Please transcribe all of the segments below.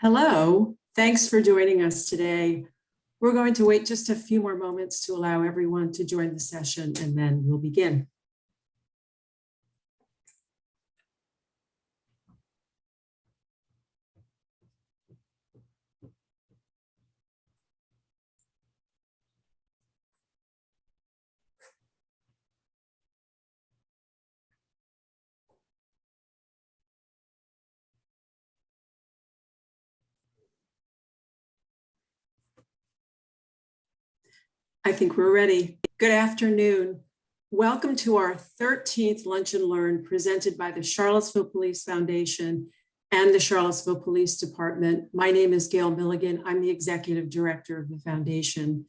Hello, thanks for joining us today. We're going to wait just a few more moments to allow everyone to join the session, and then we'll begin. I think we're ready. Good afternoon. Welcome to our 13th Lunch and Learn presented by the Charlottesville Police Foundation and the Charlottesville Police Department. My name is Gail Milligan. I'm the Executive Director of the Foundation.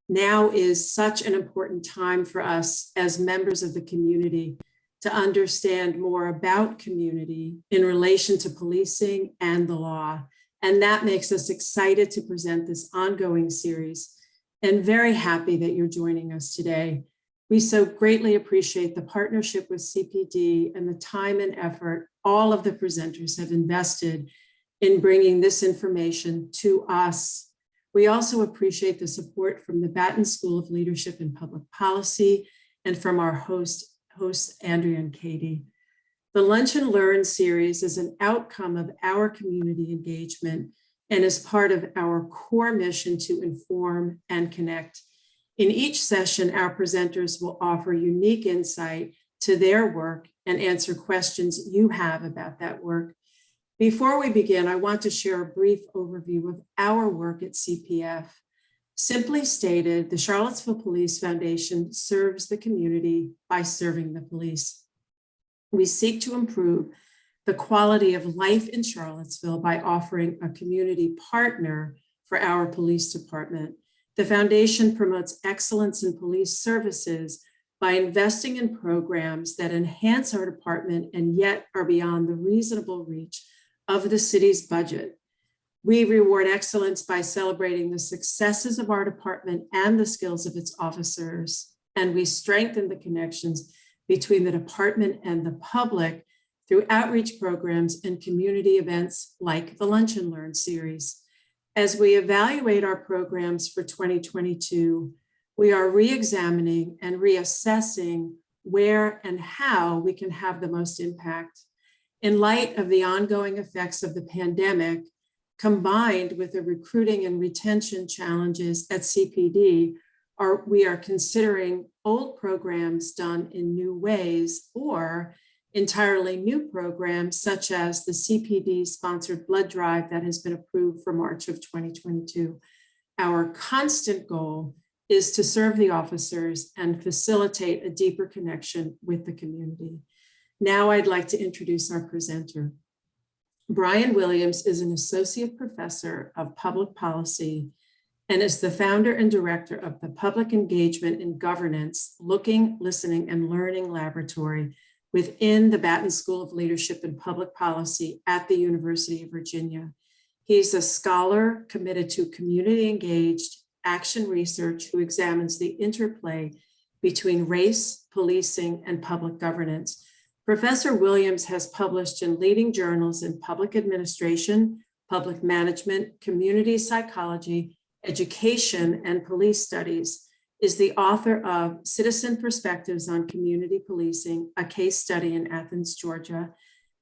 Now is such an important time for us as members of the community to understand more about community in relation to policing and the law. And that makes us excited to present this ongoing series and very happy that you're joining us today. We so greatly appreciate the partnership with CPD and the time and effort all of the presenters have invested in bringing this information to us. We also appreciate the support from the Batten School of Leadership and Public Policy and from our hosts, Andrea and Katie. The Lunch and Learn series is an outcome of our community engagement and is part of our core mission to inform and connect. In each session, our presenters will offer unique insight to their work and answer questions you have about that work. Before we begin, I want to share a brief overview of our work at CPF. Simply stated, the Charlottesville Police Foundation serves the community by serving the police. We seek to improve the quality of life in Charlottesville by offering a community partner for our police department. The foundation promotes excellence in police services by investing in programs that enhance our department and yet are beyond the reasonable reach of the city's budget. We reward excellence by celebrating the successes of our department and the skills of its officers, and we strengthen the connections between the department and the public through outreach programs and community events like the Lunch and Learn series. As we evaluate our programs for 2022, we are re-examining and reassessing where and how we can have the most impact. In light of the ongoing effects of the pandemic, combined with the recruiting and retention challenges at CPD, we are considering old programs done in new ways or entirely new programs such as the CPD sponsored blood drive that has been approved for March of 2022. Our constant goal is to serve the officers and facilitate a deeper connection with the community. Now I'd like to introduce our presenter. Brian Williams is an associate professor of public policy and is the founder and director of the Public Engagement and Governance Looking, Listening, and Learning Laboratory within the Batten School of Leadership and Public Policy at the University of Virginia. He's a scholar committed to community engaged action research who examines the interplay between race, policing, and public governance. Professor Williams has published in leading journals in public administration, public management, community psychology, education, and police studies, is the author of Citizen Perspectives on Community Policing, a case study in Athens, Georgia,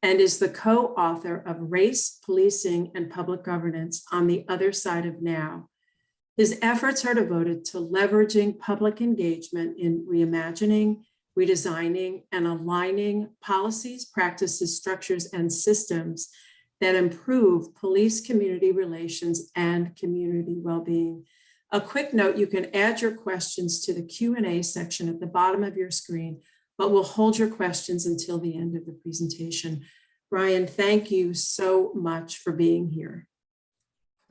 and is the co-author of Race, Policing, and Public Governance on the Other Side of Now. His efforts are devoted to leveraging public engagement in reimagining, redesigning, and aligning policies, practices, structures, and systems that improve police community relations and community well-being. A quick note, you can add your questions to the Q&A section at the bottom of your screen, but we'll hold your questions until the end of the presentation. Brian, thank you so much for being here.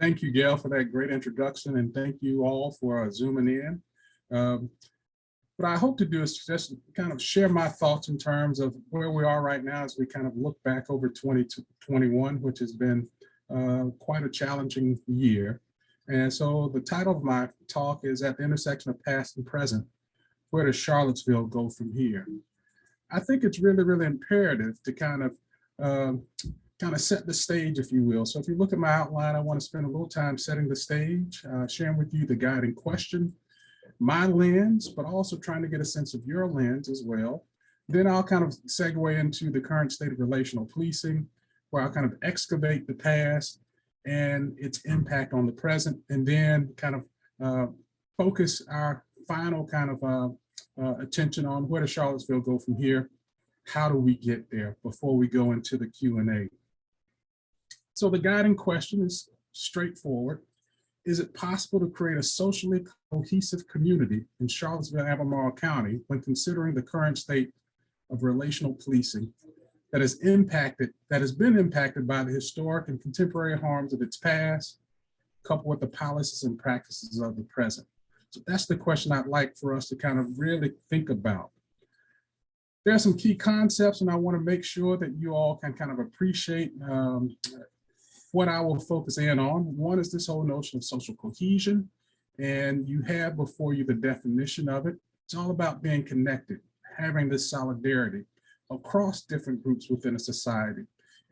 Thank you, Gail, for that great introduction, and thank you all for zooming in. What I hope to do is just kind of share my thoughts in terms of where we are right now as we kind of look back over 2021, which has been quite a challenging year. And so the title of my talk is At the Intersection of Past and Present, Where does Charlottesville go from here? I think it's really, really imperative to kind of kind of set the stage, if you will. So if you look at my outline, I want to spend a little time setting the stage, sharing with you the guiding question, my lens, but also trying to get a sense of your lens as well. Then I'll kind of segue into the current state of relational policing, where I'll kind of excavate the past and its impact on the present, and then kind of focus our final kind of attention on where does Charlottesville go from here? How do we get there before we go into the Q&A? So the guiding question is straightforward. Is it possible to create a socially cohesive community in Charlottesville, Albemarle County when considering the current state of relational policing that has been impacted by the historic and contemporary harms of its past, coupled with the policies and practices of the present? So that's the question I'd like for us to kind of really think about. There are some key concepts, and I want to make sure that you all can kind of appreciate what I will focus in on. One is this whole notion of social cohesion, and you have before you the definition of it. It's all about being connected, having this solidarity across different groups within a society.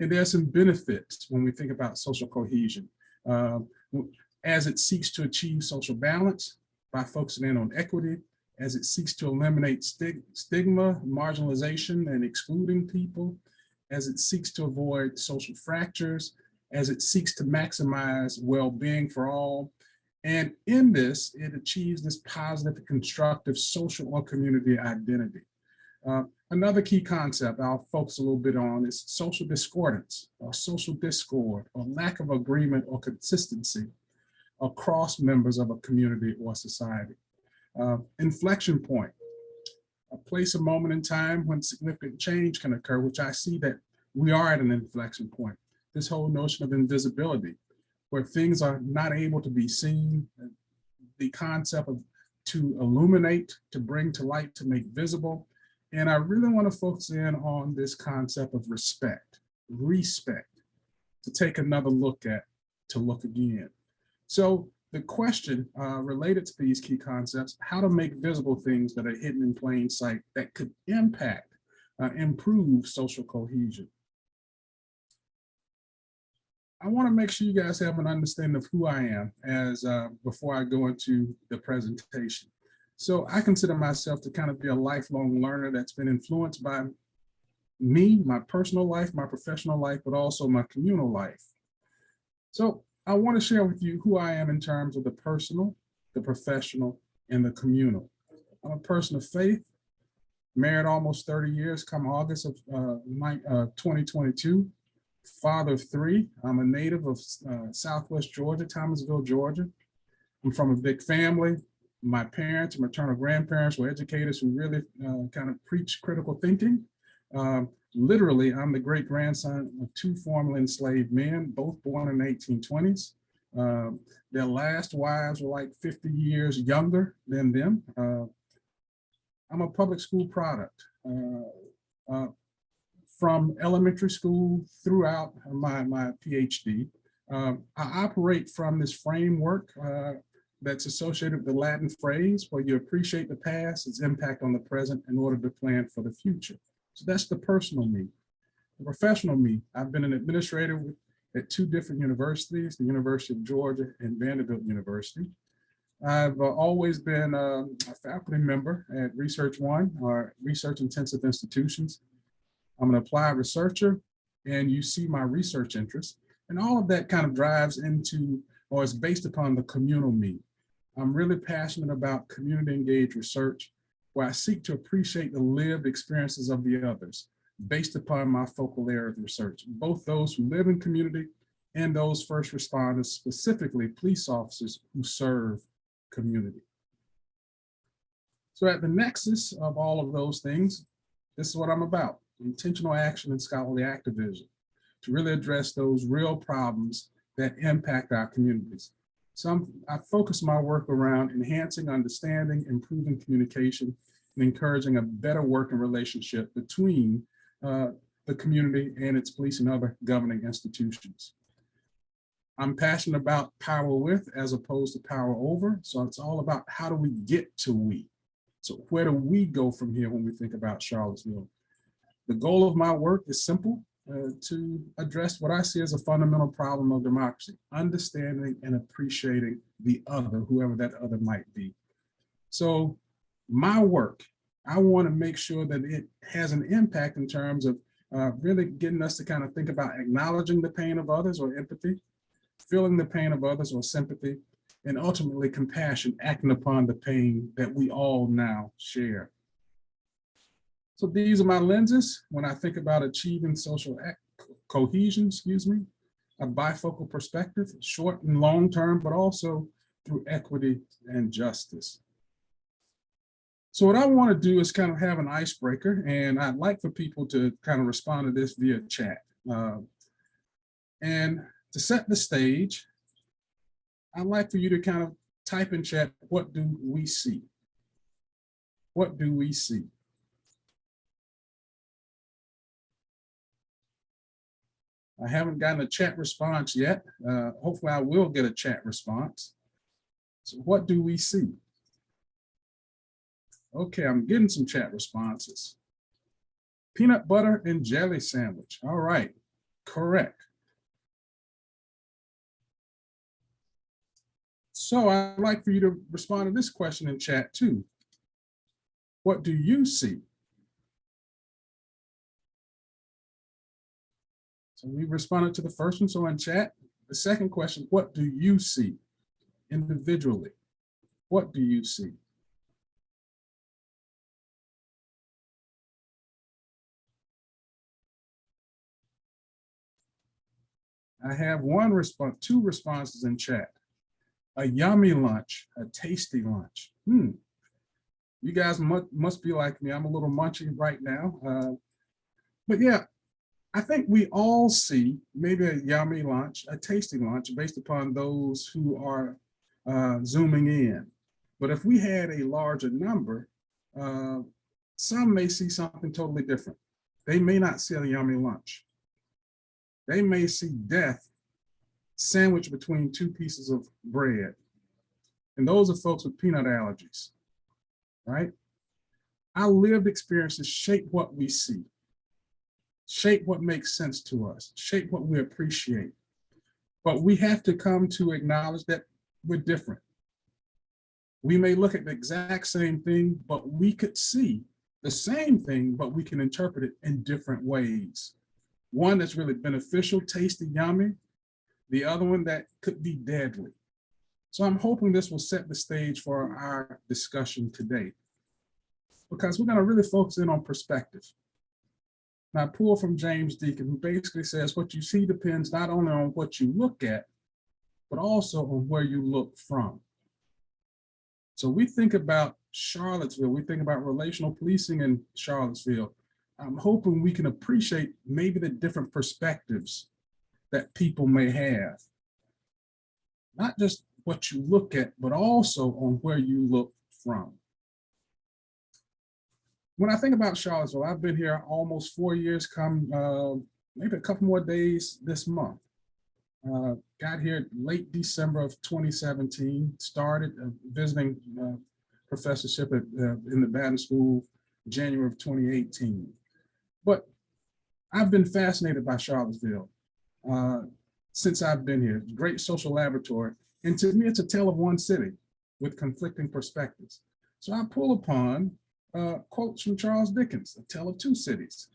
And there are some benefits when we think about social cohesion, as it seeks to achieve social balance by focusing in on equity, as it seeks to eliminate stigma, marginalization, and excluding people, as it seeks to avoid social fractures, as it seeks to maximize well-being for all. And in this, it achieves this positive and constructive social or community identity. Another key concept I'll focus a little bit on is social discordance, or social discord, or lack of agreement or consistency across members of a community or society. Inflection point, a place, a moment in time when significant change can occur, which I see that we are at an inflection point. This whole notion of invisibility, where things are not able to be seen, the concept of to illuminate, to bring to light, to make visible. And I really want to focus in on this concept of respect, to take another look at, to look again. So the question related to these key concepts, how to make visible things that are hidden in plain sight that could impact, improve social cohesion. I want to make sure you guys have an understanding of who I am as before I go into the presentation. So I consider myself to kind of be a lifelong learner that's been influenced by me, my personal life, my professional life, but also my communal life. So I want to share with you who I am in terms of the personal, the professional, and the communal. I'm a person of faith, married almost 30 years come August of 2022. Father of three. I'm a native of Southwest Georgia, Thomasville, Georgia. I'm from a big family. My parents and maternal grandparents were educators who really kind of preach critical thinking. Literally, I'm the great grandson of two formerly enslaved men, both born in the 1820s. Their last wives were like 50 years younger than them. I'm a public school product. From elementary school throughout my PhD. I operate from this framework that's associated with the Latin phrase where you appreciate the past, its impact on the present in order to plan for the future. So that's the personal me. The professional me, I've been an administrator at two different universities, the University of Georgia and Vanderbilt University. I've always been a faculty member at Research One, or research intensive institutions. I'm an applied researcher, and you see my research interests, and all of that kind of drives into, or is based upon the communal me. I'm really passionate about community engaged research, where I seek to appreciate the lived experiences of the others, based upon my focal area of research, both those who live in community and those first responders, specifically police officers who serve community. So at the nexus of all of those things, this is what I'm about. Intentional action and scholarly activism to really address those real problems that impact our communities. So I focus my work around enhancing understanding, improving communication, and encouraging a better working relationship between the community and its police and other governing institutions. I'm passionate about power with as opposed to power over. So it's all about how do we get to we? So where do we go from here when we think about Charlottesville? The goal of my work is simple, to address what I see as a fundamental problem of democracy, understanding and appreciating the other, whoever that other might be. So my work, I want to make sure that it has an impact in terms of really getting us to kind of think about acknowledging the pain of others or empathy, feeling the pain of others or sympathy, and ultimately compassion, acting upon the pain that we all now share. So these are my lenses when I think about achieving social cohesion, a bifocal perspective, short and long term, but also through equity and justice. So what I want to do is kind of have an icebreaker, and I'd like for people to kind of respond to this via chat. And to set the stage, I'd like for you to kind of type in chat, what do we see? What do we see? I haven't gotten a chat response yet. Hopefully I will get a chat response. So what do we see? Okay, I'm getting some chat responses. Peanut butter and jelly sandwich. All right, correct. So I'd like for you to respond to this question in chat too. What do you see? So we responded to the first one, so in chat. The second question, what do you see individually? What do you see? I have one response, two responses in chat. A yummy lunch, a tasty lunch. You guys must be like me. I'm a little munchy right now. But yeah, I think we all see maybe a yummy lunch, a tasty lunch based upon those who are zooming in. But if we had a larger number, some may see something totally different. They may not see a yummy lunch. They may see death sandwiched between two pieces of bread. And those are folks with peanut allergies, right? Our lived experiences shape what we see, shape what makes sense to us, shape what we appreciate. But we have to come to acknowledge that we're different. We may look at the exact same thing, but we could see the same thing, but we can interpret it in different ways. One that's really beneficial, tasty, yummy. The other one that could be deadly. So I'm hoping this will set the stage for our discussion today, because we're going to really focus in on perspective. Now, I pull from James Deacon, who basically says what you see depends not only on what you look at, but also on where you look from. So we think about Charlottesville, we think about relational policing in Charlottesville. I'm hoping we can appreciate maybe the different perspectives that people may have. Not just what you look at, but also on where you look from. When I think about Charlottesville, I've been here almost 4 years, maybe a couple more days this month. Got here late December of 2017, started visiting professorship in the Baton School, January of 2018. But I've been fascinated by Charlottesville since I've been here. Great social laboratory. And to me, it's a tale of one city with conflicting perspectives. So I pull upon quotes from Charles Dickens, A Tale of Two Cities.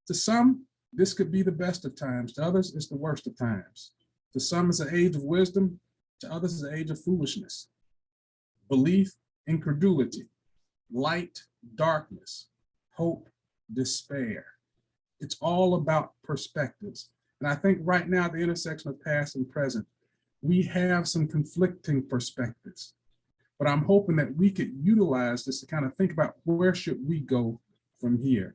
To some, this could be the best of times. To others, it's the worst of times. To some, it's an age of wisdom. To others, it's an age of foolishness. Belief, incredulity. Light, darkness. Hope, despair. It's all about perspectives. And I think right now, at the intersection of past and present, we have some conflicting perspectives. But I'm hoping that we could utilize this to kind of think about where should we go from here.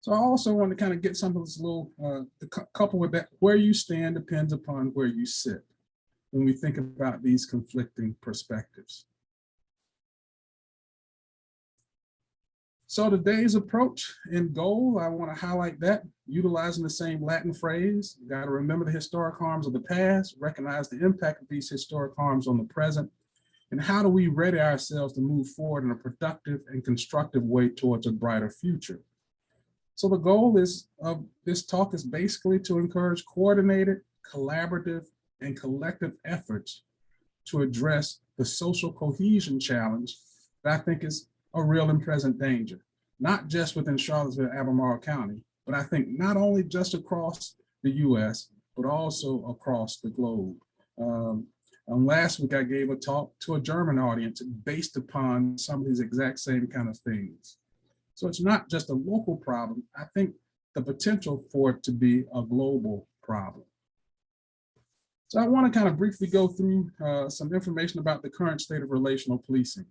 So I also want to kind of get something that's a little, couple with that, where you stand depends upon where you sit when we think about these conflicting perspectives. So today's approach and goal, I want to highlight that, utilizing the same Latin phrase. You got to remember the historic harms of the past, recognize the impact of these historic harms on the present, and how do we ready ourselves to move forward in a productive and constructive way towards a brighter future. So the goal of this talk is basically to encourage coordinated, collaborative, and collective efforts to address the social cohesion challenge that I think is a real and present danger, not just within Charlottesville, Albemarle County, but I think not only just across the US, but also across the globe. Last week, I gave a talk to a German audience based upon some of these exact same kind of things. So it's not just a local problem. I think the potential for it to be a global problem. So I want to kind of briefly go through some information about the current state of relational policing.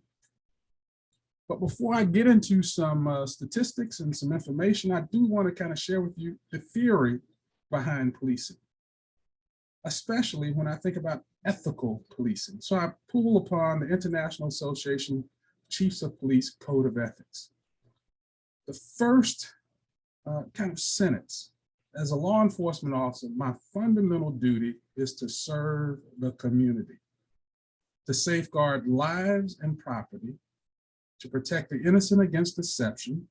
But before I get into some statistics and some information, I do want to kind of share with you the theory behind policing, especially when I think about ethical policing. So I pull upon the International Association of Chiefs of Police Code of Ethics. The first kind of sentence: as a law enforcement officer, my fundamental duty is to serve the community, to safeguard lives and property, to protect the innocent against deception,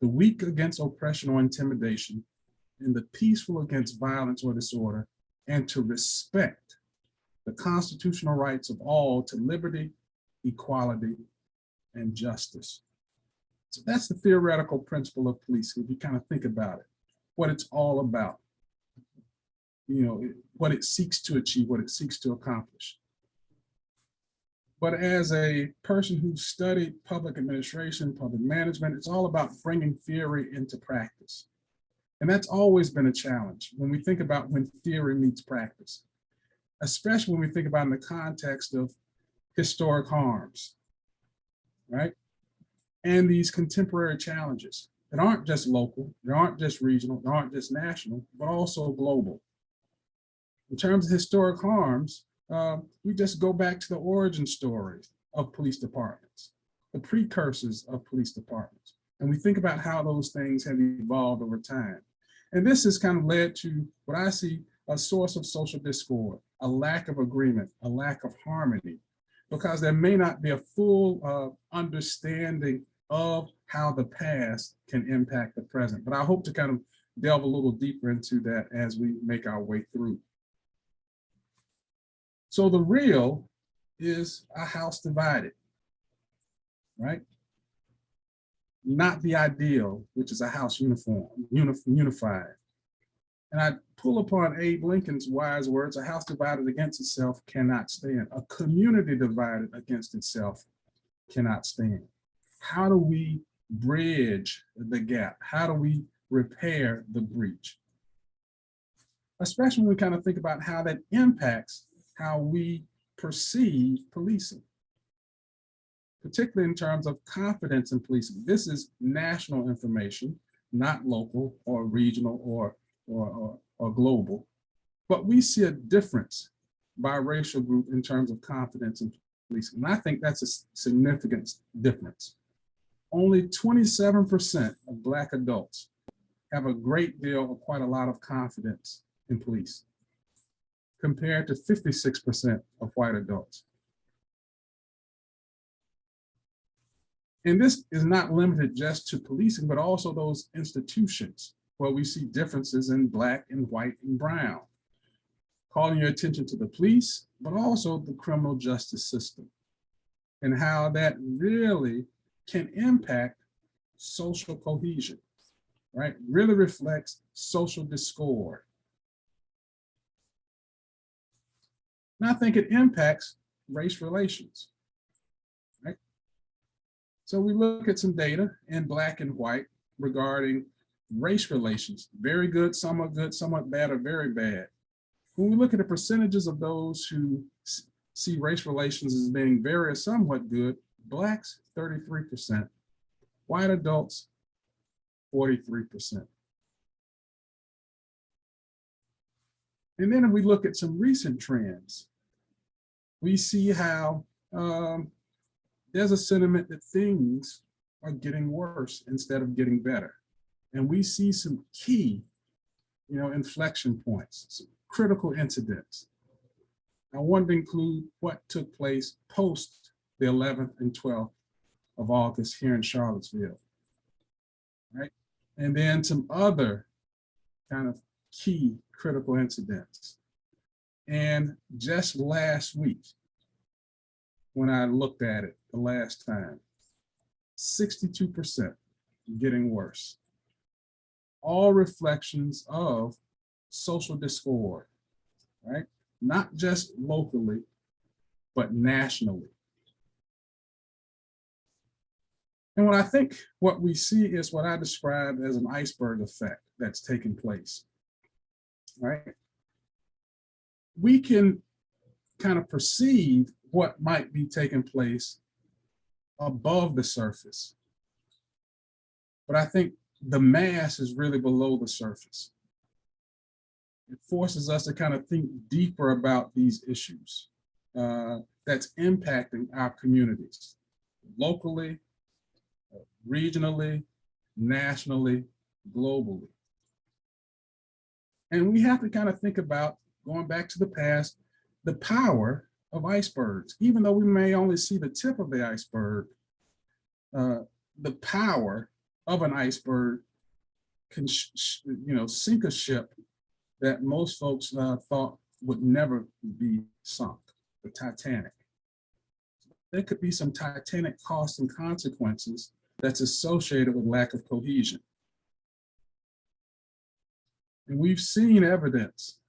the weak against oppression or intimidation, and the peaceful against violence or disorder, and to respect the constitutional rights of all to liberty, equality, and justice. So that's the theoretical principle of policing, if you kind of think about it, what it's all about, what it seeks to achieve, what it seeks to accomplish. But as a person who studied public administration, public management, it's all about bringing theory into practice. And that's always been a challenge when we think about when theory meets practice, especially when we think about in the context of historic harms, right? And these contemporary challenges that aren't just local, they aren't just regional, they aren't just national, but also global. In terms of historic harms, we just go back to the origin stories of police departments, the precursors of police departments. And we think about how those things have evolved over time. And this has kind of led to what I see a source of social discord, a lack of agreement, a lack of harmony, because there may not be a full understanding of how the past can impact the present. But I hope to kind of delve a little deeper into that as we make our way through. So the real is a house divided, right? Not the ideal, which is a house unified. And I pull upon Abe Lincoln's wise words: a house divided against itself cannot stand. A community divided against itself cannot stand. How do we bridge the gap? How do we repair the breach? Especially when we kind of think about how that impacts how we perceive policing, particularly in terms of confidence in policing. This is national information, not local or regional or global, but we see a difference by racial group in terms of confidence in policing. And I think that's a significant difference. Only 27% of Black adults have a great deal or quite a lot of confidence in police, compared to 56% of white adults. And this is not limited just to policing, but also those institutions where we see differences in Black and white and brown, calling your attention to the police, but also the criminal justice system, and how that really can impact social cohesion, right? Really reflects social discord. And I think it impacts race relations, right? So we look at some data in Black and white regarding race relations. Very good, somewhat bad, or very bad. When we look at the percentages of those who see race relations as being very or somewhat good, Blacks, 33%, white adults, 43%. And then if we look at some recent trends, we see how there's a sentiment that things are getting worse instead of getting better. And we see some key, inflection points, some critical incidents. I wanted to include what took place post the 11th and 12th of August here in Charlottesville, right? and then some other kind of key critical incidents. And just last week, when I looked at it the last time, 62% getting worse. All reflections of social discord, right? Not just locally, but nationally. And what we see is what I describe as an iceberg effect that's taking place, right? We can kind of perceive what might be taking place above the surface, but I think the mass is really below the surface. It forces us to kind of think deeper about these issues that's impacting our communities, locally, regionally, nationally, globally. And we have to kind of think about, going back to the past, the power of icebergs. Even though we may only see the tip of the iceberg, the power of an iceberg can sink a ship that most folks thought would never be sunk, the Titanic. There could be some Titanic costs and consequences that's associated with lack of cohesion. And we've seen evidence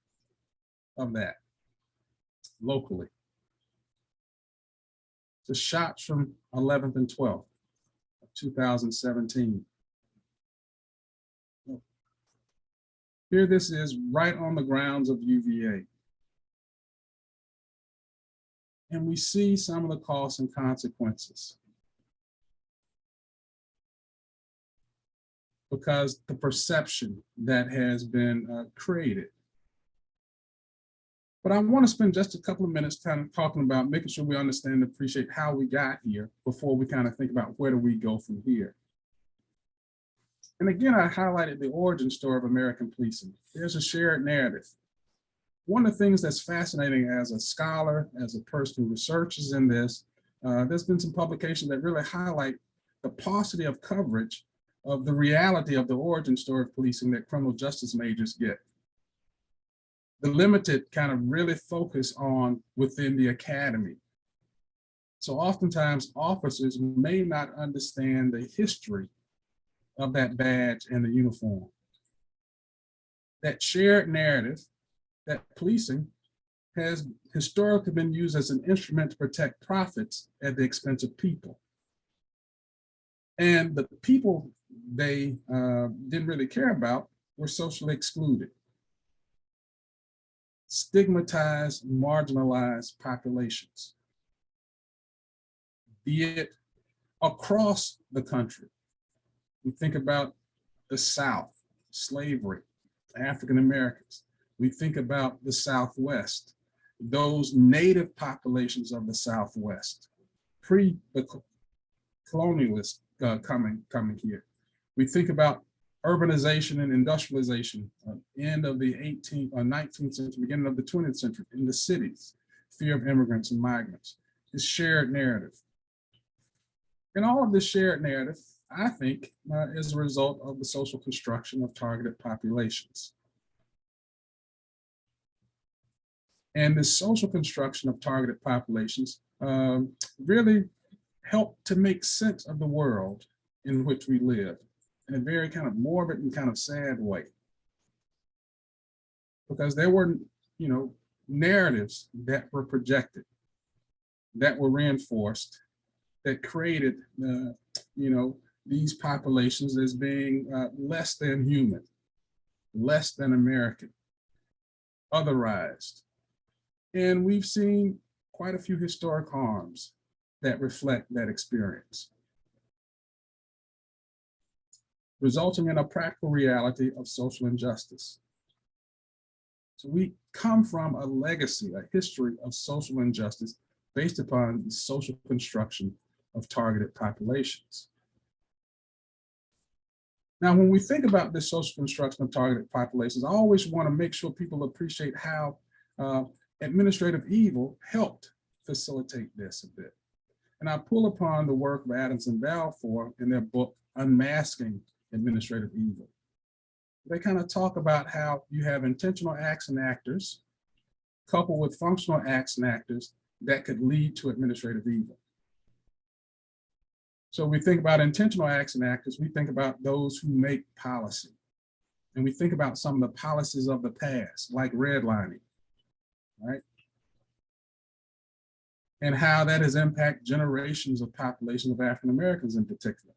of that locally. The shots from 11th and 12th of 2017. Here this is right on the grounds of UVA. And we see some of the costs and consequences. Because the perception that has been created. But I want to spend just a couple of minutes kind of talking about making sure we understand and appreciate how we got here before we kind of think about where do we go from here. And again, I highlighted the origin story of American policing. There's a shared narrative. One of the things that's fascinating as a scholar, as a person who researches in this, there's been some publications that really highlight the paucity of coverage of the reality of the origin story of policing that criminal justice majors get. The limited kind of really focus on within the academy. So oftentimes officers may not understand the history of that badge and the uniform. That shared narrative that policing has historically been used as an instrument to protect profits at the expense of people. And the people they didn't really care about were socially excluded, stigmatized, marginalized populations, be it across the country. We think about the South, slavery, African Americans. We think about the Southwest, those native populations of the Southwest, pre the colonialists coming here. We think about urbanization and industrialization, end of the 18th or 19th century, beginning of the 20th century in the cities, fear of immigrants and migrants, this shared narrative. And all of this shared narrative, I think, is a result of the social construction of targeted populations. And this social construction of targeted populations really help to make sense of the world in which we live in a very kind of morbid and kind of sad way. Because there were, narratives that were projected, that were reinforced, that created, these populations as being less than human, less than American, otherized. And we've seen quite a few historic harms that reflect that experience, resulting in a practical reality of social injustice. So we come from a legacy, a history of social injustice based upon the social construction of targeted populations. Now, when we think about this social construction of targeted populations, I always want to make sure people appreciate how administrative evil helped facilitate this a bit. And I pull upon the work of Adams and Balfour in their book, Unmasking administrative evil. They kind of talk about how you have intentional acts and actors coupled with functional acts and actors that could lead to administrative evil. So we think about intentional acts and actors, we think about those who make policy. And we think about some of the policies of the past, like redlining, right? And how that has impacted generations of populations of African Americans in particular,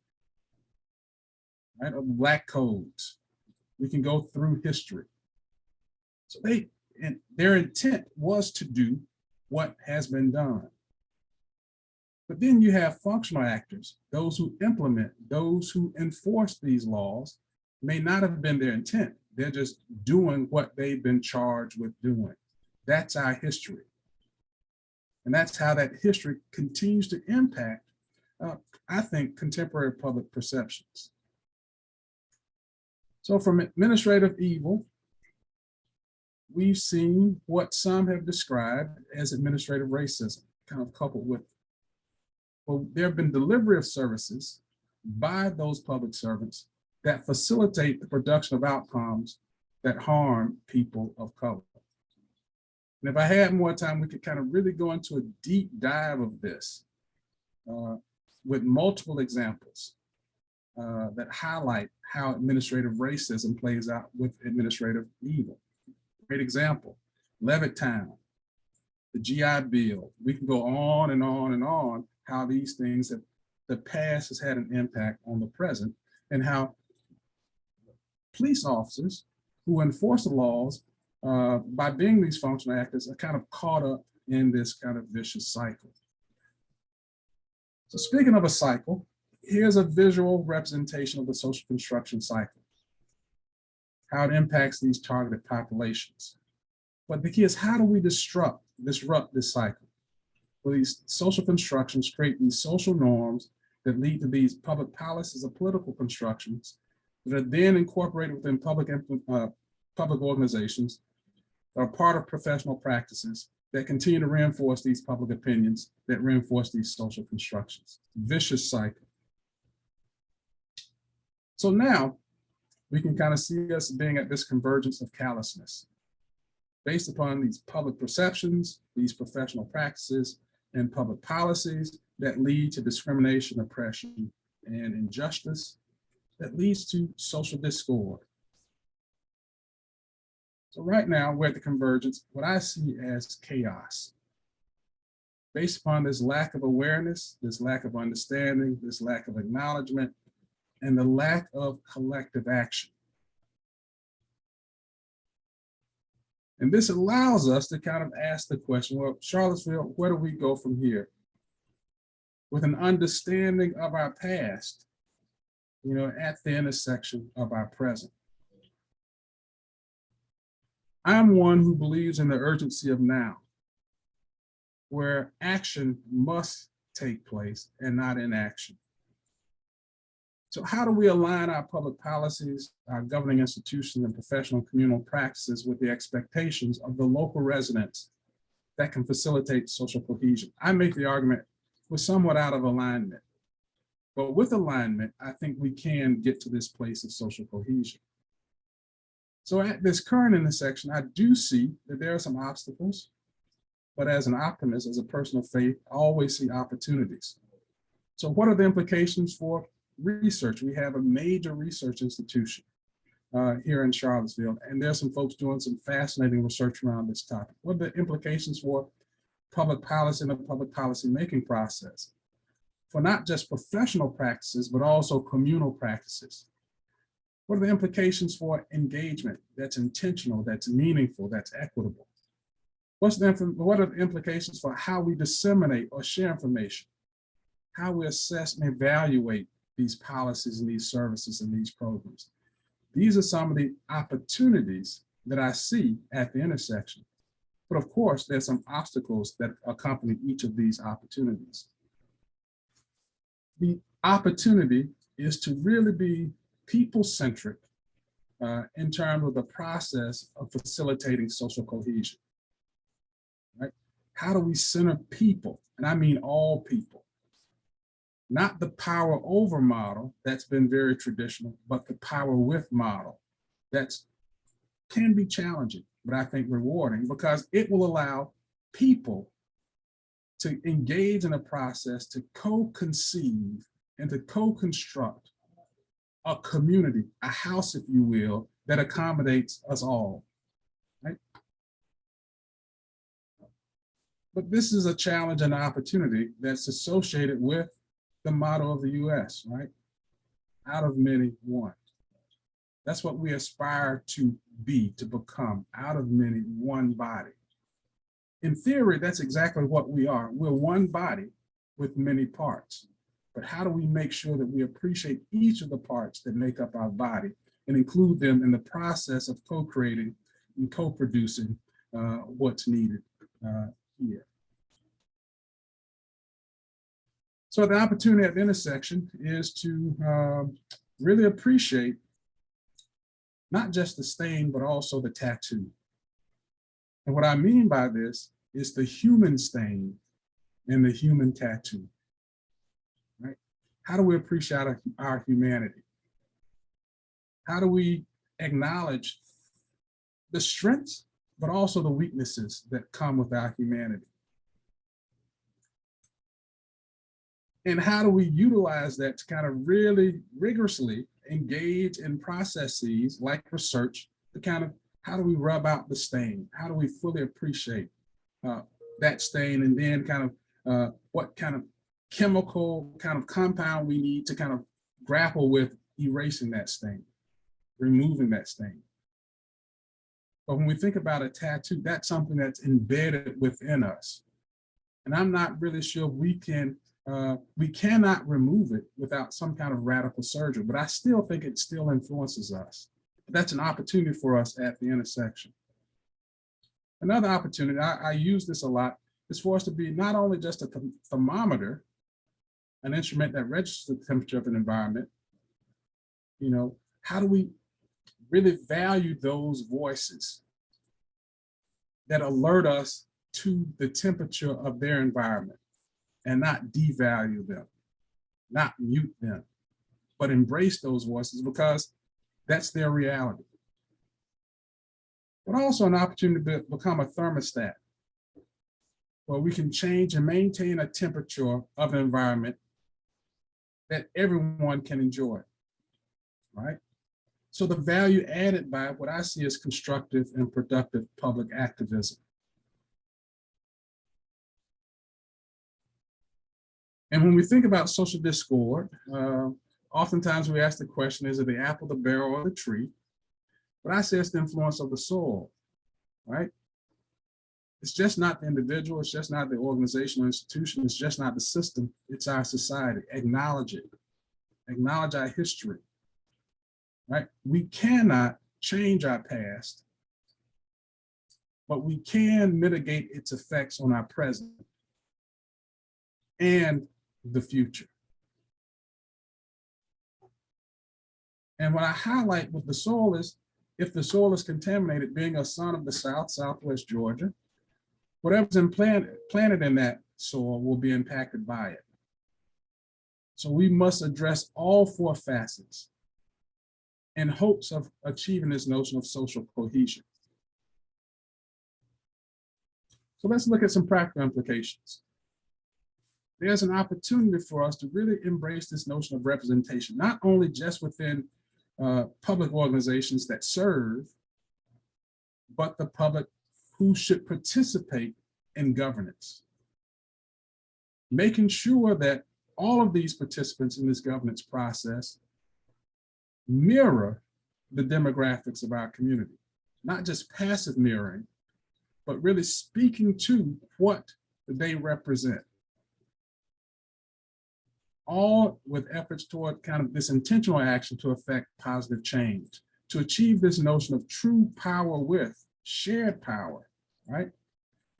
right? Of Black codes. We can go through history. So their intent was to do what has been done. But then you have functional actors, those who implement, those who enforce these laws. May not have been their intent. They're just doing what they've been charged with doing. That's our history. And that's how that history continues to impact, I think, contemporary public perceptions. So from administrative evil, we've seen what some have described as administrative racism, kind of coupled with, well, there have been delivery of services by those public servants that facilitate the production of outcomes that harm people of color. And if I had more time, we could kind of really go into a deep dive of this with multiple examples that highlight how administrative racism plays out with administrative evil. Great example, Levittown, the GI Bill. We can go on and on and on how these things have, the past has had an impact on the present, and how police officers who enforce the laws by being these functional actors are kind of caught up in this kind of vicious cycle. So speaking of a cycle, here's a visual representation of the social construction cycle, how it impacts these targeted populations. But the key is, how do we disrupt this cycle? Well, these social constructions create these social norms that lead to these public policies or political constructions that are then incorporated within public organizations that are part of professional practices that continue to reinforce these public opinions, that reinforce these social constructions. Vicious cycle. So now we can kind of see us being at this convergence of callousness based upon these public perceptions, these professional practices, and public policies that lead to discrimination, oppression, and injustice that leads to social discord. So right now we're at the convergence, what I see as chaos. Based upon this lack of awareness, this lack of understanding, this lack of acknowledgement, and the lack of collective action. And this allows us to kind of ask the question, well, Charlottesville, where do we go from here? With an understanding of our past, at the intersection of our present. I'm one who believes in the urgency of now, where action must take place and not inaction. So how do we align our public policies, our governing institutions, and professional communal practices with the expectations of the local residents that can facilitate social cohesion? I make the argument we're somewhat out of alignment, but with alignment, I think we can get to this place of social cohesion. So at this current intersection, I do see that there are some obstacles, but as an optimist, as a person of faith, I always see opportunities. So what are the implications for research? We have a major research institution here in Charlottesville, and there's some folks doing some fascinating research around this topic. What are the implications for public policy and the public policy making process? For not just professional practices, but also communal practices. What are the implications for engagement that's intentional, that's meaningful, that's equitable? What are the implications for how we disseminate or share information? How we assess and evaluate these policies and these services and these programs? These are some of the opportunities that I see at the intersection. But of course, there's some obstacles that accompany each of these opportunities. The opportunity is to really be people-centric in terms of the process of facilitating social cohesion, right? How do we center people? And I mean all people. not the power over model that's been very traditional, but the power with model that's can be challenging, but I think rewarding, because it will allow people to engage in a process to co-conceive and to co-construct a community, a house, if you will, that accommodates us all, right? But this is a challenge and opportunity that's associated with the motto of the US, right? Out of many, one. That's what we aspire to be, to become, out of many, one body. In theory, that's exactly what we are. We're one body with many parts. But how do we make sure that we appreciate each of the parts that make up our body and include them in the process of co-creating and co-producing what's needed here? So the opportunity at the intersection is to really appreciate not just the stain, but also the tattoo. And what I mean by this is the human stain and the human tattoo, right? How do we appreciate our humanity? How do we acknowledge the strengths, but also the weaknesses that come with our humanity? And how do we utilize that to kind of really rigorously engage in processes like research to kind of, how do we rub out the stain? How do we fully appreciate that stain, and then kind of what kind of chemical kind of compound we need to kind of grapple with erasing that stain, removing that stain. But when we think about a tattoo, that's something that's embedded within us. And I'm not really sure we cannot remove it without some kind of radical surgery, but I still think it still influences us. That's an opportunity for us at the intersection. Another opportunity, I use this a lot, is for us to be not only just a thermometer, an instrument that registers the temperature of an environment. You know, how do we really value those voices that alert us to the temperature of their environment, and not devalue them, not mute them, but embrace those voices because that's their reality. But also an opportunity to become a thermostat, where we can change and maintain a temperature of an environment that everyone can enjoy, right? So the value added by what I see as constructive and productive public activism. And when we think about social discord, oftentimes we ask the question, is it the apple, the barrel, or the tree? But I say it's the influence of the soil, right? It's just not the individual, it's just not the organizational institution, it's just not the system, it's our society. Acknowledge it, acknowledge our history, right? We cannot change our past, but we can mitigate its effects on our present and the future. And what I highlight with the soil is, if the soil is contaminated, being a son of the South, Southwest Georgia, whatever's planted in that soil will be impacted by it. So we must address all four facets in hopes of achieving this notion of social cohesion. So let's look at some practical implications. There's an opportunity for us to really embrace this notion of representation, not only just within public organizations that serve, but the public who should participate in governance. Making sure that all of these participants in this governance process mirror the demographics of our community, not just passive mirroring, but really speaking to what they represent. All with efforts toward kind of this intentional action to affect positive change, to achieve this notion of true power with shared power, right?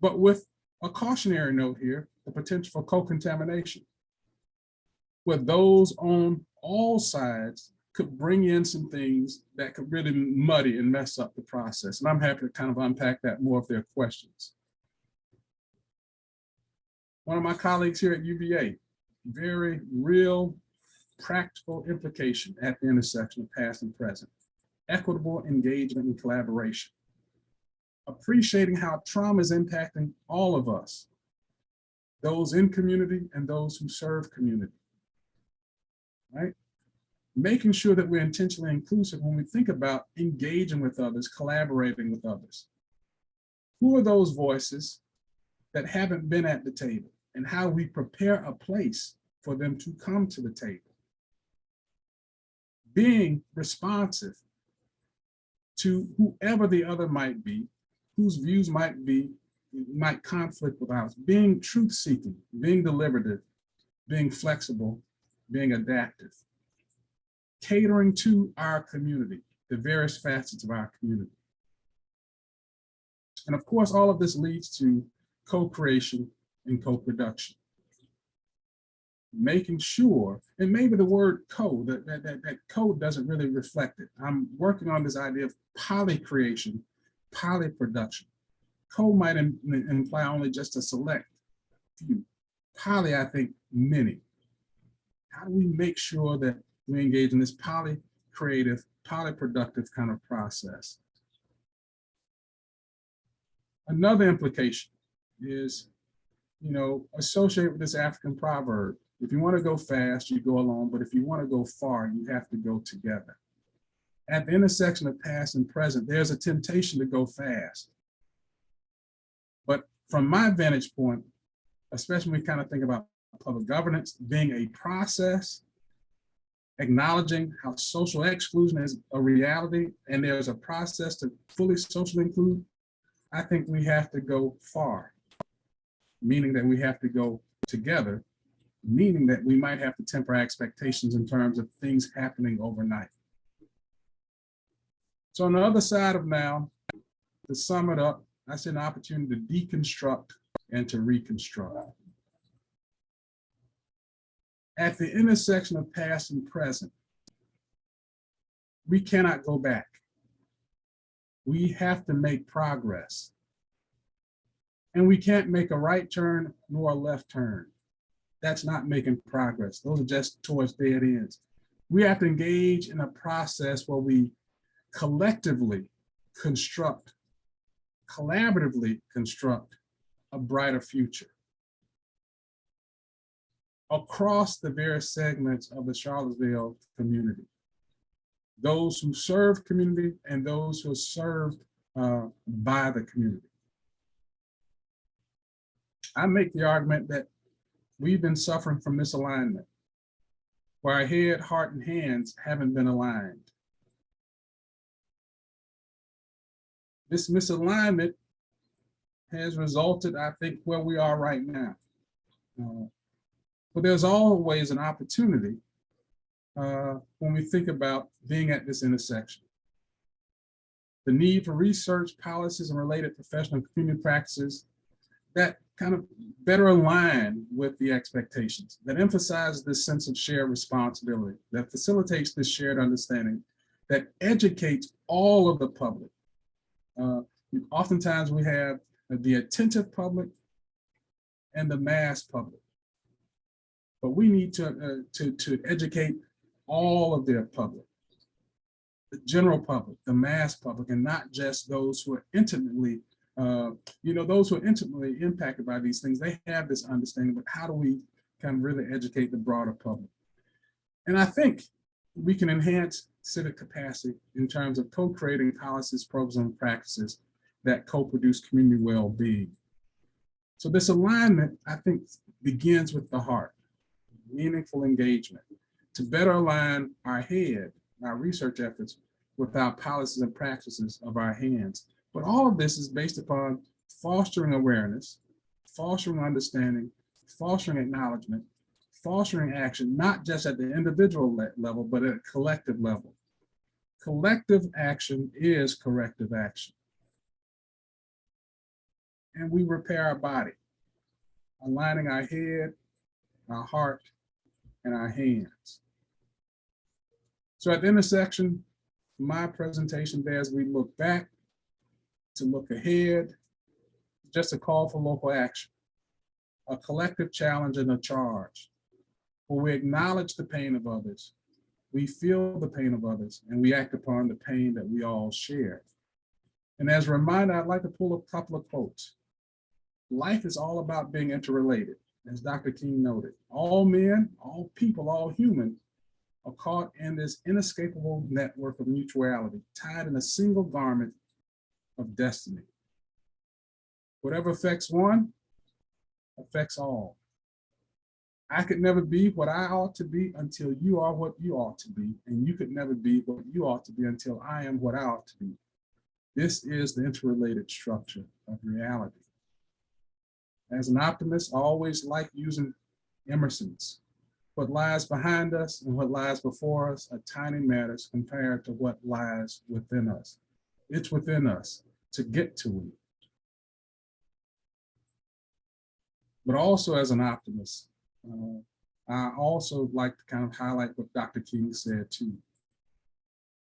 But with a cautionary note here, the potential for co-contamination, where those on all sides could bring in some things that could really muddy and mess up the process. And I'm happy to kind of unpack that more if there are questions. One of my colleagues here at UVA very real, practical implication at the intersection of past and present. Equitable engagement and collaboration. Appreciating how trauma is impacting all of us, those in community and those who serve community, right? Making sure that we're intentionally inclusive when we think about engaging with others, collaborating with others. Who are those voices that haven't been at the table, and how we prepare a place for them to come to the table? Being responsive to whoever the other might be, whose views might conflict with ours, being truth-seeking, being deliberative, being flexible, being adaptive, catering to our community, the various facets of our community. And of course, all of this leads to co-creation and co-production. Making sure, and maybe the word co, that code doesn't really reflect it. I'm working on this idea of poly-creation, poly-production. Co might imply only just a select few. Poly, I think, many. How do we make sure that we engage in this poly-creative, poly-productive kind of process? Another implication is, associated with this African proverb: if you want to go fast, you go alone, but if you want to go far, you have to go together. At the intersection of past and present, there's a temptation to go fast. But from my vantage point, especially when we kind of think about public governance being a process, acknowledging how social exclusion is a reality, and there's a process to fully socially include, I think we have to go far, meaning that we have to go together, meaning that we might have to temper expectations in terms of things happening overnight. So on the other side of now, to sum it up, I see an opportunity to deconstruct and to reconstruct. At the intersection of past and present, we cannot go back. We have to make progress. And we can't make a right turn nor a left turn. That's not making progress. Those are just towards dead ends. We have to engage in a process where we collectively construct, collaboratively construct a brighter future across the various segments of the Charlottesville community. Those who serve community and those who are served by the community. I make the argument that we've been suffering from misalignment, where our head, heart, and hands haven't been aligned. This misalignment has resulted, I think, where we are right now. But there's always an opportunity when we think about being at this intersection. The need for research, policies, and related professional and community practices that kind of better align with the expectations, that emphasize this sense of shared responsibility, that facilitates this shared understanding, that educates all of the public. Oftentimes we have the attentive public and the mass public, but we need to educate all of the public, the general public, the mass public, and not just those who are intimately, those who are intimately impacted by these things. They have this understanding, but how do we kind of really educate the broader public? And I think we can enhance civic capacity in terms of co-creating policies, programs, and practices that co-produce community well-being. So this alignment, I think, begins with the heart, meaningful engagement, to better align our head, our research efforts, with our policies and practices of our hands. But all of this is based upon fostering awareness, fostering understanding, fostering acknowledgement, fostering action, not just at the individual level, but at a collective level. Collective action is corrective action. And we repair our body, aligning our head, our heart, and our hands. So at the intersection, my presentation there, as we look back, to look ahead, just a call for local action, a collective challenge and a charge, where we acknowledge the pain of others, we feel the pain of others, and we act upon the pain that we all share. And as a reminder, I'd like to pull a couple of quotes. Life is all about being interrelated, as Dr. King noted. All men, all people, all humans are caught in this inescapable network of mutuality, tied in a single garment of destiny. Whatever affects one, affects all. I could never be what I ought to be until you are what you ought to be, and you could never be what you ought to be until I am what I ought to be. This is the interrelated structure of reality. As an optimist, I always like using Emerson's. What lies behind us and what lies before us are tiny matters compared to what lies within us. It's within us to get to it. But also as an optimist, I also like to kind of highlight what Dr. King said too.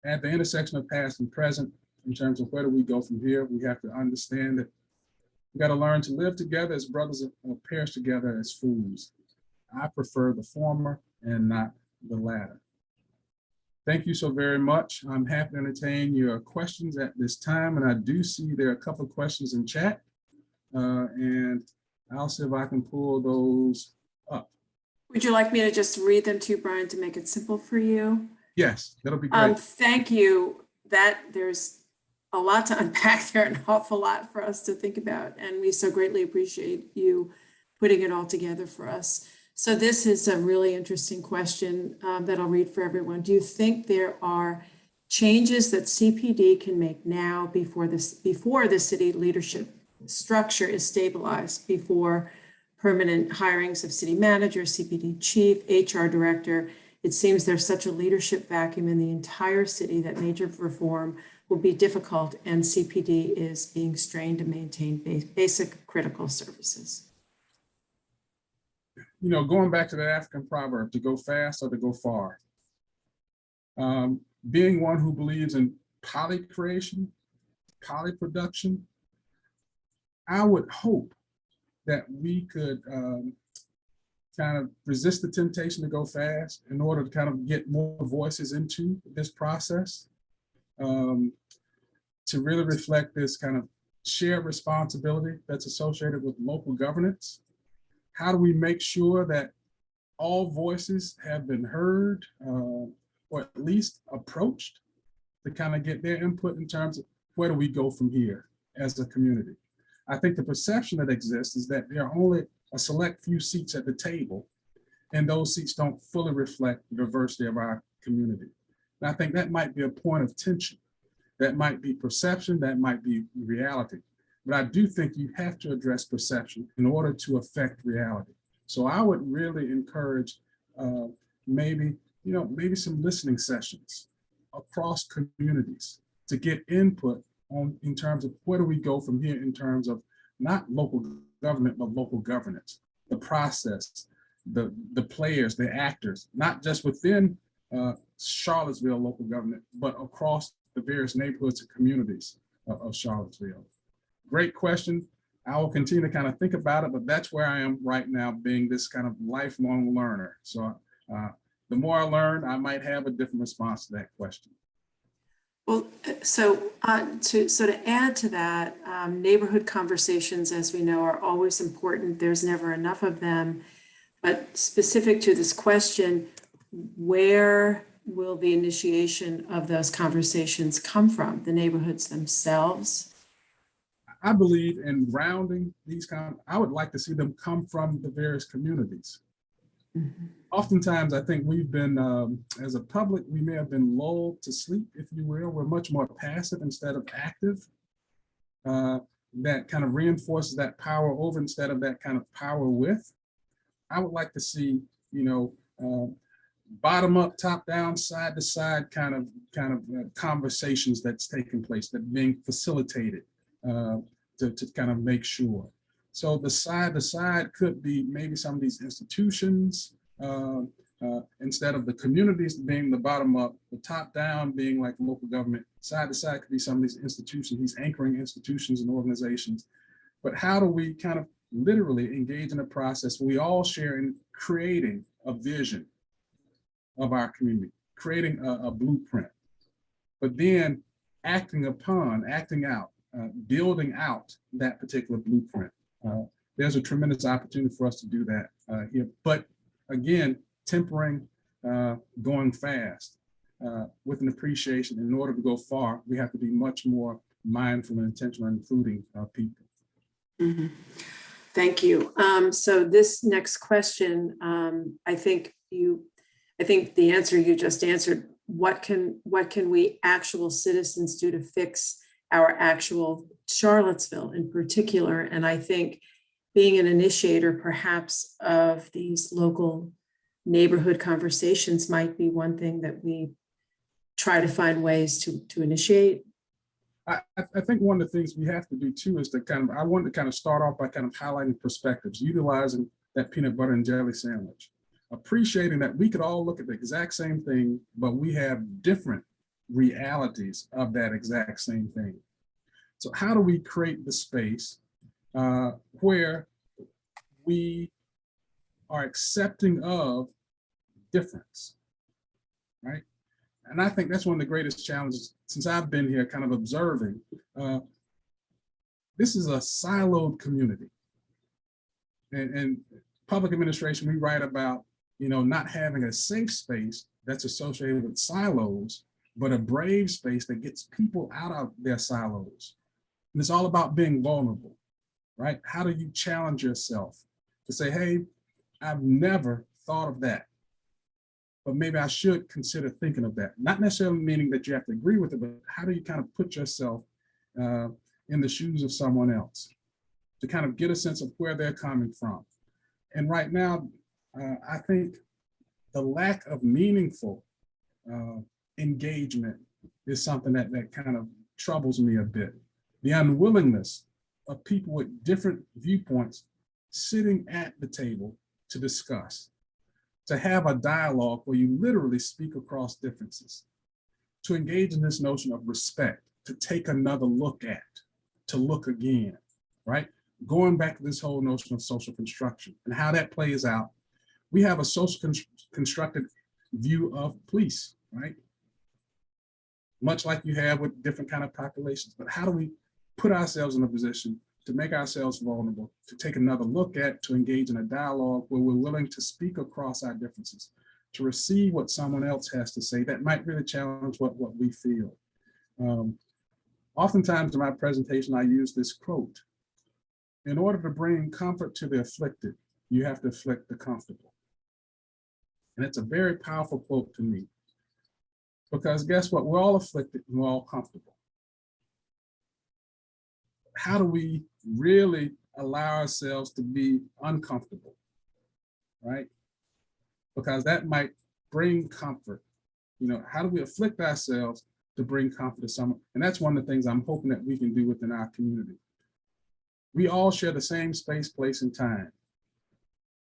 At the intersection of past and present, in terms of where do we go from here, we have to understand that we got to learn to live together as brothers or perish together as fools. I prefer the former and not the latter. Thank you so very much. I'm happy to entertain your questions at this time, and I do see there are a couple of questions in chat, and I'll see if I can pull those up. Would you like me to just read them to you, Brian, to make it simple for you? Yes, that'll be great. Thank you. There's a lot to unpack there, an awful lot for us to think about, and we so greatly appreciate you putting it all together for us. So this is a really interesting question that I'll read for everyone. Do you think there are changes that CPD can make now before the city leadership structure is stabilized, before permanent hirings of city manager, CPD chief, HR director? It seems there's such a leadership vacuum in the entire city that major reform will be difficult, and CPD is being strained to maintain basic critical services. You know, going back to the African proverb, to go fast or to go far. Being one who believes in polycreation, polyproduction, I would hope that we could kind of resist the temptation to go fast in order to kind of get more voices into this process, to really reflect this kind of shared responsibility that's associated with local governance. How do we make sure that all voices have been heard, or at least approached, to kind of get their input in terms of where do we go from here as a community? I think the perception that exists is that there are only a select few seats at the table, and those seats don't fully reflect the diversity of our community. And I think that might be a point of tension. That might be perception, that might be reality. But I do think you have to address perception in order to affect reality. So I would really encourage maybe some listening sessions across communities to get input on in terms of where do we go from here in terms of not local government, but local governance, the process, the players, the actors, not just within Charlottesville local government, but across the various neighborhoods and communities of Charlottesville. Great question. I will continue to kind of think about it, but that's where I am right now, being this kind of lifelong learner. So the more I learn, I might have a different response to that question. Well, so to add to that, neighborhood conversations, as we know, are always important. There's never enough of them. But specific to this question, where will the initiation of those conversations come from? The neighborhoods themselves? I believe in grounding these I would like to see them come from the various communities. Mm-hmm. Oftentimes, I think we've been, as a public, we may have been lulled to sleep, if you will. We're much more passive instead of active. That kind of reinforces that power over instead of that kind of power with. I would like to see, bottom up, top down, side to side kind of conversations that's taking place, that being facilitated to kind of make sure. So the side to side could be maybe some of these institutions, instead of the communities being the bottom up, the top down being like local government, side to side could be some of these institutions, these anchoring institutions and organizations. But how do we kind of literally engage in a process we all share in creating a vision of our community, creating a blueprint, but then acting out, building out that particular blueprint. There's a tremendous opportunity for us to do that here. But again, tempering going fast with an appreciation. In order to go far, we have to be much more mindful and intentional, including people. Mm-hmm. Thank you. So this next question, I think the answer you just answered. What can we actual citizens do to fix our actual Charlottesville in particular? And I think being an initiator perhaps of these local neighborhood conversations might be one thing that we try to find ways to initiate. I think one of the things we have to do too is I wanted to start off by highlighting perspectives, utilizing that peanut butter and jelly sandwich, appreciating that we could all look at the exact same thing, but we have different realities of that exact same thing. So how do we create the space where we are accepting of difference, right? And I think that's one of the greatest challenges since I've been here observing. This is a siloed community. And public administration, we write about, not having a safe space that's associated with silos, but a brave space that gets people out of their silos. And it's all about being vulnerable, right? How do you challenge yourself to say, hey, I've never thought of that, but maybe I should consider thinking of that. Not necessarily meaning that you have to agree with it, but how do you put yourself in the shoes of someone else to get a sense of where they're coming from. And right now, I think the lack of meaningful engagement is something that troubles me a bit. The unwillingness of people with different viewpoints sitting at the table to discuss, to have a dialogue where you literally speak across differences, to engage in this notion of respect, to take another look at, to look again, right? Going back to this whole notion of social construction and how that plays out. We have a social constructed view of police, right? Much like you have with different populations, but how do we put ourselves in a position to make ourselves vulnerable, to take another look at, to engage in a dialogue where we're willing to speak across our differences, to receive what someone else has to say that might really challenge what we feel. Oftentimes in my presentation, I use this quote: in order to bring comfort to the afflicted, you have to afflict the comfortable. And it's a very powerful quote to me, because guess what? We're all afflicted and we're all comfortable. How do we really allow ourselves to be uncomfortable, right? Because that might bring comfort. How do we afflict ourselves to bring comfort to someone? And that's one of the things I'm hoping that we can do within our community. We all share the same space, place, and time.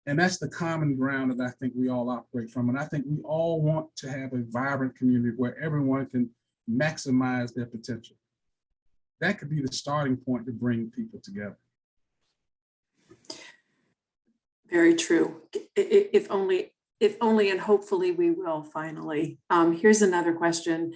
And that's the common ground that I think we all operate from. And I think we all want to have a vibrant community where everyone can maximize their potential. That could be the starting point to bring people together. Very true. If only, and hopefully we will finally. Here's another question.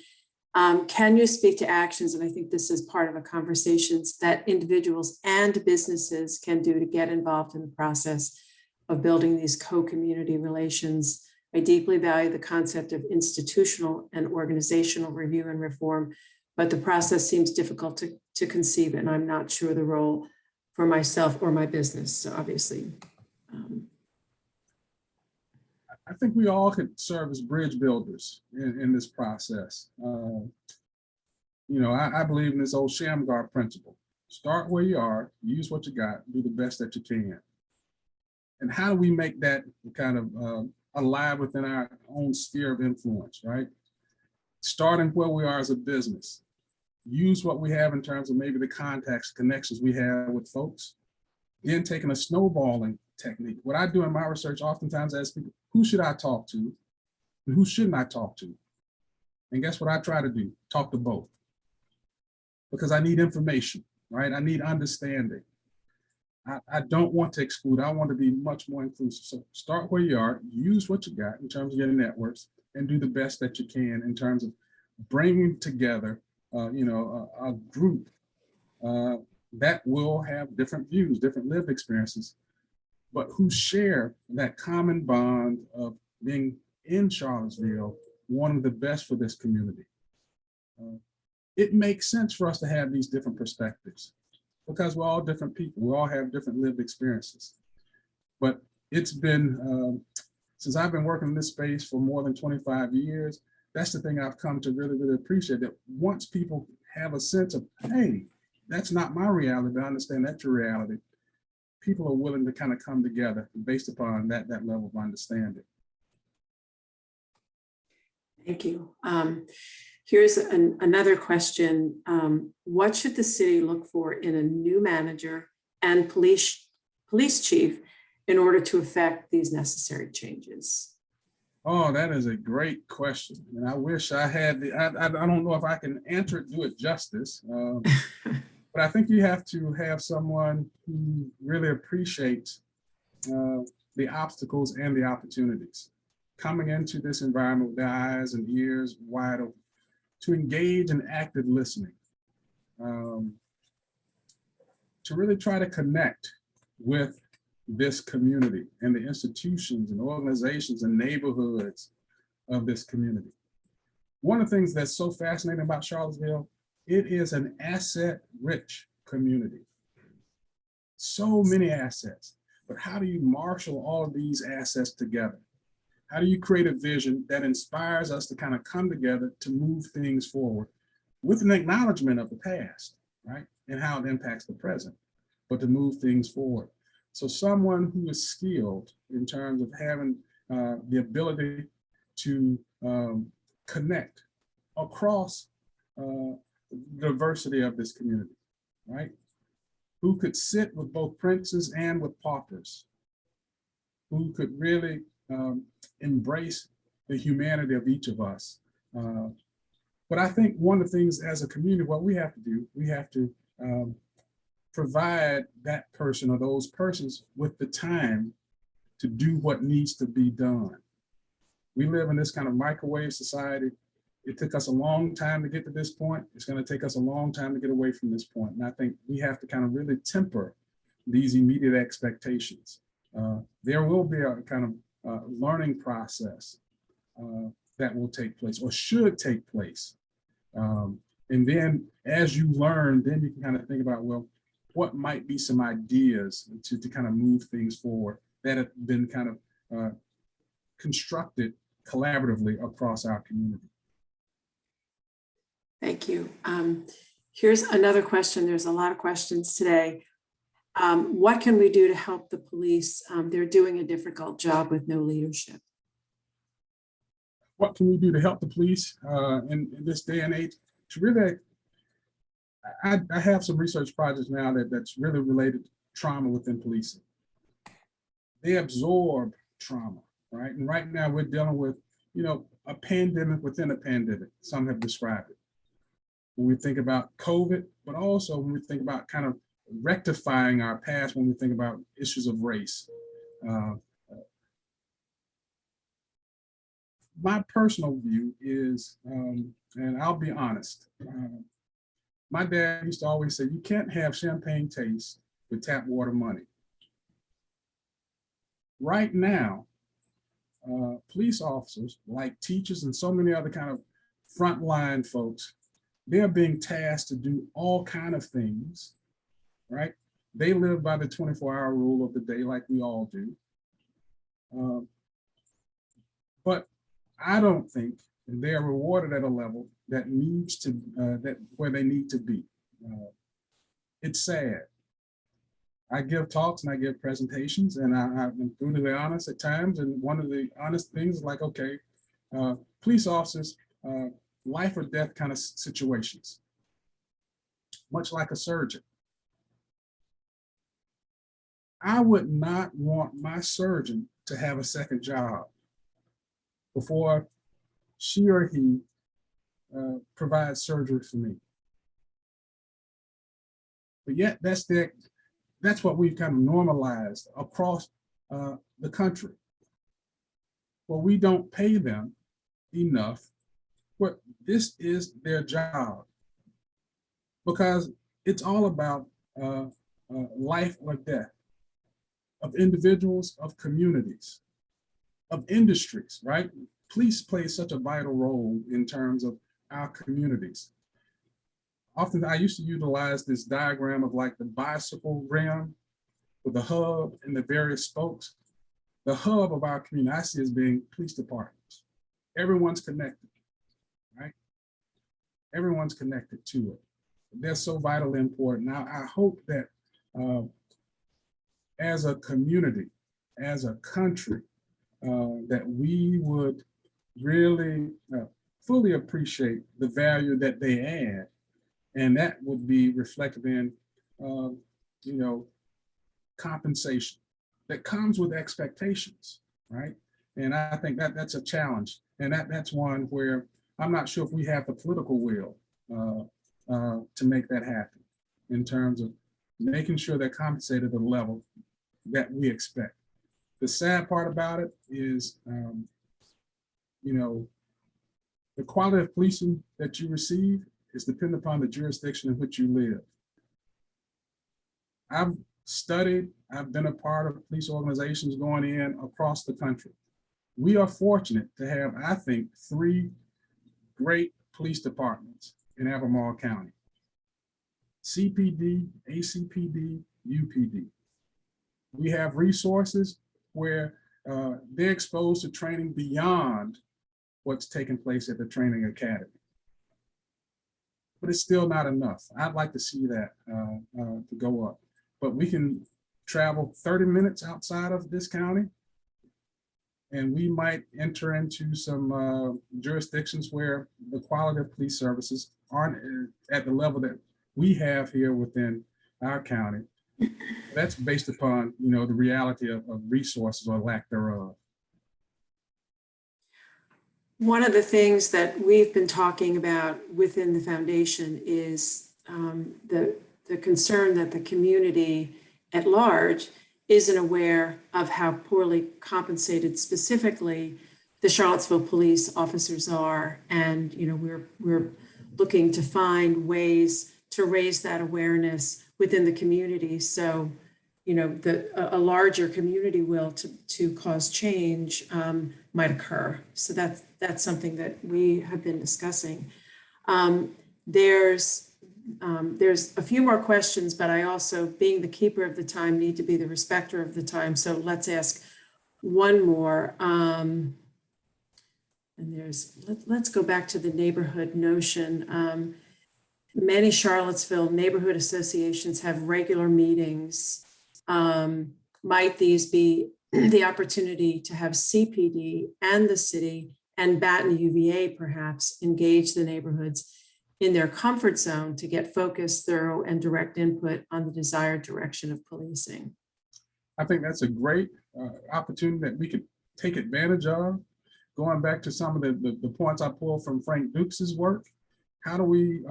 Can you speak to actions, and I think this is part of a conversations that individuals and businesses can do to get involved in the process of building these co-community relations? I deeply value the concept of institutional and organizational review and reform, but the process seems difficult to conceive, and I'm not sure the role for myself or my business. So obviously. I think we all could serve as bridge builders in this process. I believe in this old Shamgar principle. Start where you are, use what you got, do the best that you can. And how do we make that alive within our own sphere of influence, right? Starting where we are as a business. Use what we have in terms of maybe the contacts, connections we have with folks. Then taking a snowballing technique. What I do in my research oftentimes ask people, who should I talk to and who shouldn't I talk to? And guess what I try to do? Talk to both. Because I need information, right? I need understanding. I don't want to exclude. I want to be much more inclusive. So start where you are, use what you got in terms of your networks, and do the best that you can in terms of bringing together, a group that will have different views, different lived experiences, but who share that common bond of being in Charlottesville, wanting the best for this community. It makes sense for us to have these different perspectives because we're all different people. We all have different lived experiences. But it's been, since I've been working in this space for more than 25 years, that's the thing I've come to really, really appreciate, that once people have a sense of, hey, that's not my reality, but I understand that's your reality, people are willing to kind of come together based upon that level of understanding. Thank you. Here's another question. What should the city look for in a new manager and police chief in order to effect these necessary changes? Oh, that is a great question. And I wish I had I don't know if I can answer it, do it justice. But I think you have to have someone who really appreciates the obstacles and the opportunities. Coming into this environment with their eyes and ears wide open, to engage in active listening, to really try to connect with this community and the institutions and organizations and neighborhoods of this community. One of the things that's so fascinating about Charlottesville, it is an asset-rich community. So many assets, but how do you marshal all of these assets together? How do you create a vision that inspires us to kind of come together to move things forward with an acknowledgement of the past, right? And how it impacts the present, but to move things forward. So someone who is skilled in terms of having the ability to connect across the diversity of this community, right? Who could sit with both princes and with paupers, who could really embrace the humanity of each of us. But I think one of the things as a community, what we have to do, we have to provide that person or those persons with the time to do what needs to be done. We live in this kind of microwave society. It took us a long time to get to this point. It's going to take us a long time to get away from this point. And I think we have to kind of really temper these immediate expectations. There will be a kind of learning process that will take place or should take place. And then as you learn, then you can kind of think about, well, what might be some ideas to kind of move things forward that have been kind of constructed collaboratively across our community. Thank you. Here's another question. There's a lot of questions today. What can we do to help the police? They're doing a difficult job with no leadership. What can we do to help the police in this day and age? To really, I have some research projects now that's really related to trauma within policing. They absorb trauma, right? And right now we're dealing with, a pandemic within a pandemic. Some have described it. When we think about COVID, but also when we think about kind of rectifying our past, when we think about issues of race. My personal view is, and I'll be honest, my dad used to always say, you can't have champagne taste with tap water money. Right now, police officers, like teachers and so many other kind of frontline folks, they're being tasked to do all kind of things, right? They live by the 24-hour rule of the day like we all do. But I don't think they're rewarded at a level that needs to, where they need to be. It's sad. I give talks and I give presentations and I'm brutally honest at times. And one of the honest things is like, okay, police officers, life or death kind of situations, much like a surgeon. I would not want my surgeon to have a second job before she or he provides surgery for me. But yet that's that's what we've kind of normalized across the country. Well, we don't pay them enough. But this is their job, because it's all about life or death of individuals, of communities, of industries, right? Police play such a vital role in terms of our communities. Often I used to utilize this diagram of like the bicycle rim with the hub and the various spokes. The hub of our community I see as being police departments. Everyone's connected, right? Everyone's connected to it. They're so vitally important. Now, I hope that as a community, as a country, that we would really fully appreciate the value that they add. And that would be reflected in, compensation that comes with expectations, right? And I think that that's a challenge. And that's one where I'm not sure if we have the political will to make that happen in terms of making sure they're compensated at the level that we expect. The sad part about it is, the quality of policing that you receive is dependent upon the jurisdiction in which you live. I've studied, I've been a part of police organizations going in across the country. We are fortunate to have, I think, 3 great police departments in Albemarle County: CPD, ACPD, UPD. We have resources where they're exposed to training beyond what's taking place at the training academy. But it's still not enough. I'd like to see that to go up. But we can travel 30 minutes outside of this county, and we might enter into some jurisdictions where the quality of police services aren't at the level that we have here within our county. That's based upon, the reality of resources or lack thereof. One of the things that we've been talking about within the foundation is the concern that the community at large isn't aware of how poorly compensated specifically the Charlottesville police officers are. And, we're looking to find ways to raise that awareness within the community. So, a larger community will to cause change might occur. So that's something that we have been discussing. There's a few more questions, but I also, being the keeper of the time, need to be the respecter of the time. So let's ask one more. And let's go back to the neighborhood notion. Many Charlottesville neighborhood associations have regular meetings. Might these be the opportunity to have CPD and the city and Baton UVA perhaps engage the neighborhoods in their comfort zone to get focused, thorough, and direct input on the desired direction of policing? I think that's a great opportunity that we could take advantage of. Going back to some of the points I pulled from Frank Dukes' work, how do we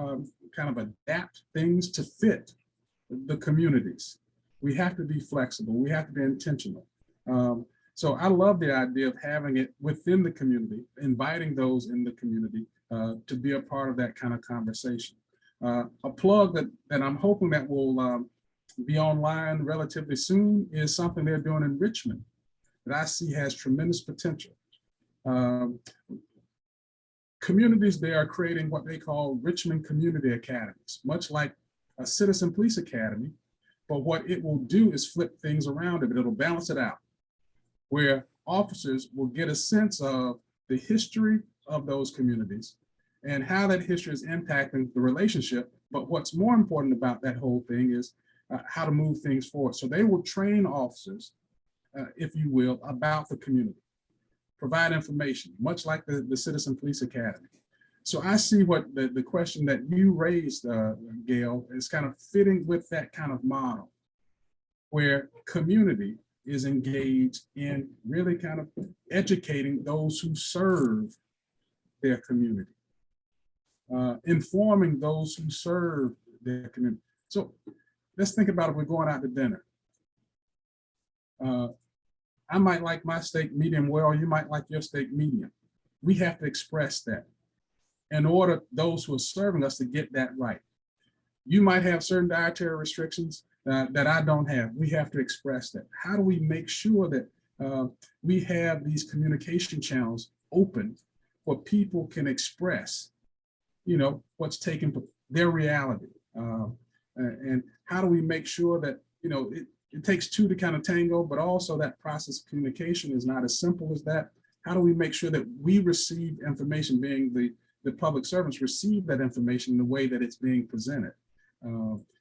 kind of adapt things to fit the communities? We have to be flexible. We have to be intentional. So I love the idea of having it within the community, inviting those in the community to be a part of that kind of conversation. A plug that I'm hoping that will be online relatively soon is something they're doing in Richmond that I see has tremendous potential. Communities, they are creating what they call Richmond Community Academies, much like a Citizen Police Academy, but what it will do is flip things around a bit. It'll balance it out, where officers will get a sense of the history of those communities and how that history is impacting the relationship. But what's more important about that whole thing is how to move things forward. So they will train officers, if you will, about the community, provide information, much like the Citizen Police Academy. So I see what the question that you raised, Gail, is kind of fitting with that kind of model, where community is engaged in really kind of educating those who serve their community, informing those who serve their community. So let's think about if we're going out to dinner. I might like my steak medium well, you might like your steak medium. We have to express that in order those who are serving us to get that right. You might have certain dietary restrictions that I don't have. We have to express that. How do we make sure that we have these communication channels open where people can express, what's taking their reality? And how do we make sure that, it takes two to kind of tango, but also that process of communication is not as simple as that. How do we make sure that we receive information, being the public servants receive that information in the way that it's being presented,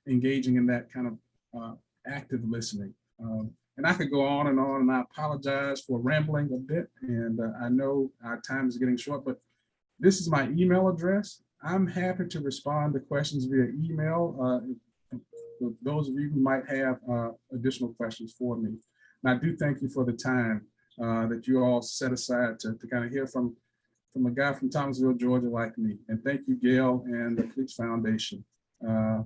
engaging in that kind of active listening. And I could go on, and I apologize for rambling a bit. And I know our time is getting short, but this is my email address. I'm happy to respond to questions via email. For those of you who might have additional questions for me. And I do thank you for the time that you all set aside to kind of hear from a guy from Thomasville, Georgia like me. And thank you, Gail and the Police Foundation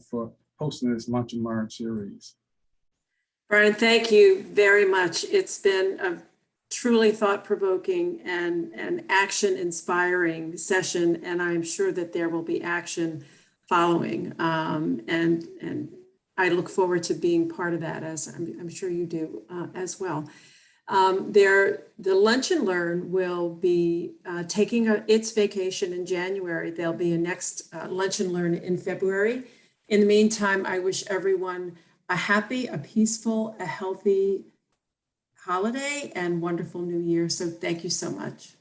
for hosting this Lunch and Learn series. Brian, thank you very much. It's been a truly thought-provoking and action-inspiring session, and I'm sure that there will be action following. And I look forward to being part of that, as I'm sure you do as well. The Lunch and Learn will be taking its vacation in January. There'll be a next Lunch and Learn in February. In the meantime, I wish everyone a happy, a peaceful, a healthy holiday and wonderful new year. So thank you so much.